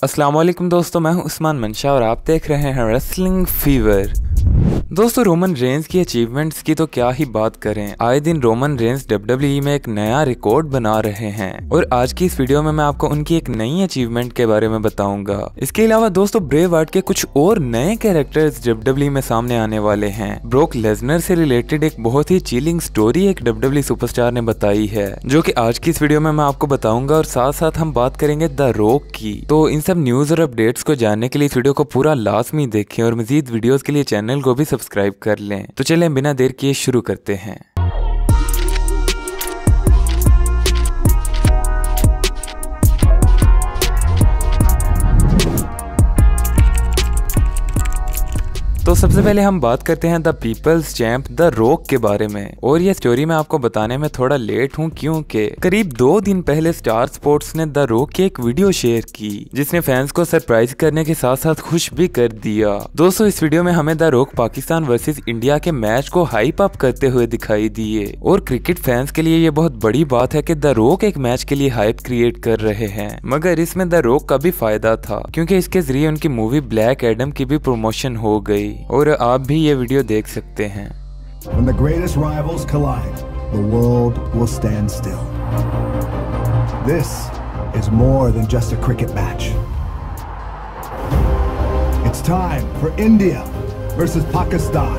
अस्सलाम वालेकुम दोस्तों, मैं हूं उस्मान मंशा और आप देख रहे हैं रेसलिंग फीवर। दोस्तों, रोमन रेंस की अचीवमेंट्स की तो क्या ही बात करें। आए दिन रोमन रेंस WWE में एक नया रिकॉर्ड बना रहे हैं और आज की इस वीडियो में मैं आपको उनकी एक नई अचीवमेंट के बारे में बताऊंगा। इसके अलावा दोस्तों, ब्रे वाइट के कुछ और नए कैरेक्टर्स WWE में सामने आने वाले हैं। ब्रोक लेसनर से रिलेटेड एक बहुत ही चिलिंग स्टोरी एक WWE सुपरस्टार ने बताई है, जो कि आज की इस वीडियो में मैं आपको बताऊंगा और साथ साथ हम बात करेंगे द रॉक की। तो इन सब न्यूज और अपडेट्स को जानने के लिए इस वीडियो को पूरा लाजमी देखें और मजीद वीडियोस के लिए चैनल को भी सब्सक्राइब कर लें। तो चलें बिना देर किए शुरू करते हैं। तो सबसे पहले हम बात करते हैं the people's champ the Rock के बारे में। और ये स्टोरी मैं आपको बताने में थोड़ा लेट हूँ क्योंकि करीब 2 दिन पहले स्टार स्पोर्ट्स ने द रॉक की एक वीडियो शेयर की, जिसने फैंस को सरप्राइज करने के साथ साथ खुश भी कर दिया। दोस्तों, इस वीडियो में हमें the rock Pakistan versus India के मैच को हाइप अप करते हुए दिखाई दिए और क्रिकेट फैंस के लिए ये बहुत बड़ी बात है कि द रॉक एक मैच के लिए हाइप क्रिएट कर रहे हैं। मगर इसमें द रॉक का भी फायदा था क्योंकि इसके जरिए उनकी मूवी ब्लैक एडम की भी प्रमोशन हो गई और आप भी ये वीडियो देख सकते हैं। When the greatest rivals collide, the world will stand still. This is more than just a cricket match. It's time for India versus Pakistan.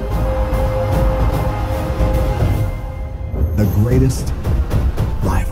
The greatest rivalry.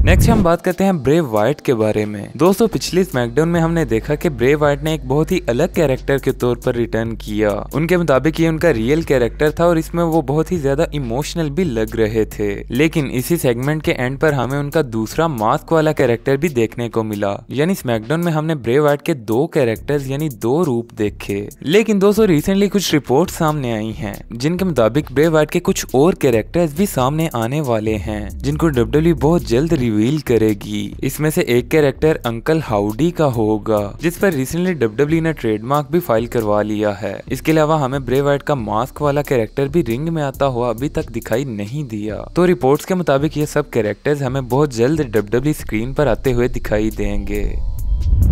Next हम बात करते हैं ब्रे वाइट के बारे में। दोस्तों, पिछली स्मैकडाउन में हमने देखा कि ब्रे वाइट ने एक बहुत ही अलग कैरेक्टर के तौर पर रिटर्न किया। उनके मुताबिक ये उनका रियल कैरेक्टर था और इसमें वो बहुत ही ज्यादा इमोशनल भी लग रहे थे। लेकिन इसी सेगमेंट के एंड पर हमें उनका दूसरा मास्क वाला कैरेक्टर भी देखने को मिला। यानी स्मैकडाउन में हमने ब्रे वाइट के 2 कैरेक्टर्स यानी 2 रूप देखे। लेकिन दोस्तों, रिसेंटली कुछ रिपोर्ट सामने आई हैं जिनके मुताबिक ब्रे वाइट के कुछ और कैरेक्टर्स भी सामने आने वाले हैं, जिनको WWE बहुत जल्द रिवील करेगी। इसमें से एक कैरेक्टर अंकल हाउडी का होगा, जिस पर रिसेंटली WWE ने ट्रेडमार्क भी फाइल करवा लिया है। इसके अलावा हमें ब्रे वाइट का मास्क वाला कैरेक्टर भी रिंग में आता हुआ अभी तक दिखाई नहीं दिया। तो रिपोर्ट्स के मुताबिक ये सब कैरेक्टर्स हमें बहुत जल्द WWE स्क्रीन पर आते हुए दिखाई देंगे।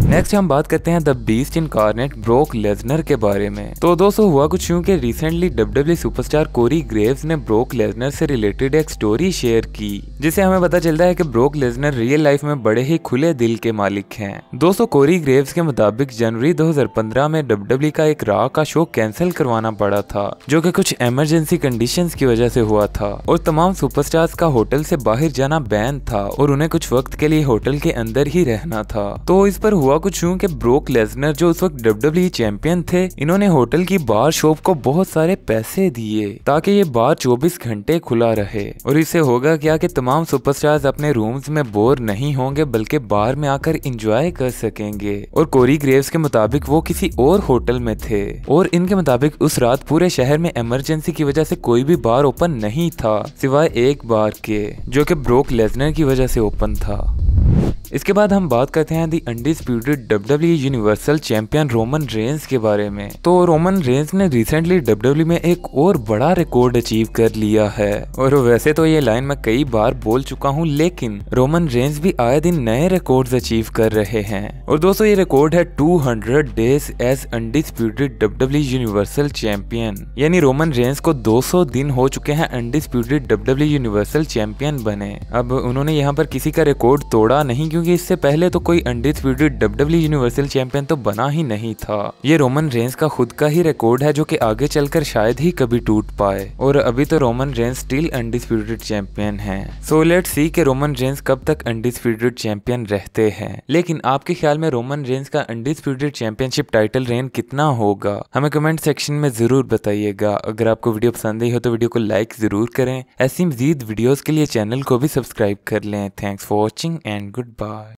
नेक्स्ट हम बात करते हैं the beast incarnate broke Lesnar के बारे में। तो दोस्तों, हुआ कुछ यूं कि रिसेंटली WWE सुपरस्टार कोरी ग्रेव्स ने ब्रोक लेसनर से रिलेटेड एक स्टोरी शेयर की, जिसे हमें पता चलता है कि ब्रोक लेसनर रियल लाइफ में बड़े ही खुले दिल के मालिक हैं। दोस्तों, कोरी ग्रेव्स के मुताबिक जनवरी 2015 में WWE का एक रॉ का शो कैंसिल करवाना पड़ा था, जो कि कुछ इमरजेंसी कंडीशंस की वजह से हुआ था और तमाम सुपरस्टार्स का होटल से बाहर जाना बैन था और उन्हें कुछ वक्त के लिए होटल के अंदर ही रहना था। तो इस पर हुआ कुछ यूं कि ब्रोक लेसनर जो उस वक्त WWE चैंपियन थे, इन्होंने होटल की बार शॉप को बहुत सारे पैसे दिए ताकि ये बार 24 घंटे खुला रहे। और इससे होगा क्या कि तमाम सुपरस्टार्स अपने रूम्स में बोर नहीं होंगे बल्कि बार में आकर एंजॉय कर सकेंगे। और कोरी ग्रेव्स के मुताबिक वो किसी और होटल में थे और इनके मुताबिक उस रात पूरे शहर में इमरजेंसी की वजह से कोई भी बार ओपन नहीं था सिवाय एक बार के, जो कि ब्रोक लेसनर की वजह से ओपन था। इसके बाद हम बात करते हैं the undisputed WWE universal champion Roman Reigns के बारे में। तो रोमन रेंस ने रिसेंटली WWE में एक और बड़ा रिकॉर्ड अचीव कर लिया है। और वैसे तो ये लाइन मैं कई बार बोल चुका हूँ, लेकिन रोमन रेंस भी आए दिन नए रिकॉर्ड्स अचीव कर रहे हैं। और दोस्तों, ये रिकॉर्ड है 200 days as undisputed WWE universal champion. यानी रोमन रेंस को 200 दिन हो चुके हैं अनडिस्प्यूटेड WWE यूनिवर्सल चैंपियन बने। अब उन्होंने यहाँ पर किसी का रिकॉर्ड तोड़ा नहीं, क्योंकि इससे पहले तो कोई अनडिस्प्यूटेड WWE यूनिवर्सल चैंपियन तो बना ही नहीं था। ये रोमन रेंस का खुद का ही रिकॉर्ड है, जो कि आगे चलकर शायद ही कभी टूट पाए। और अभी तो Roman Reigns still undisputed champion हैं। सो लेट्स सी कि रोमन रेंस कब तक अनडिस्प्यूटेड चैंपियन रहते हैं। लेकिन आपके ख्याल में रोमन रेंस का अनडिस्प्यूटेड चैंपियनशिप टाइटल रेन कितना होगा, हमें कमेंट सेक्शन में जरूर बताइएगा। अगर आपको वीडियो पसंद आई हो तो वीडियो को लाइक जरूर करें। ऐसी मजीद वीडियोस के लिए चैनल को भी सब्सक्राइब कर लें। Thanks for watching and good bye.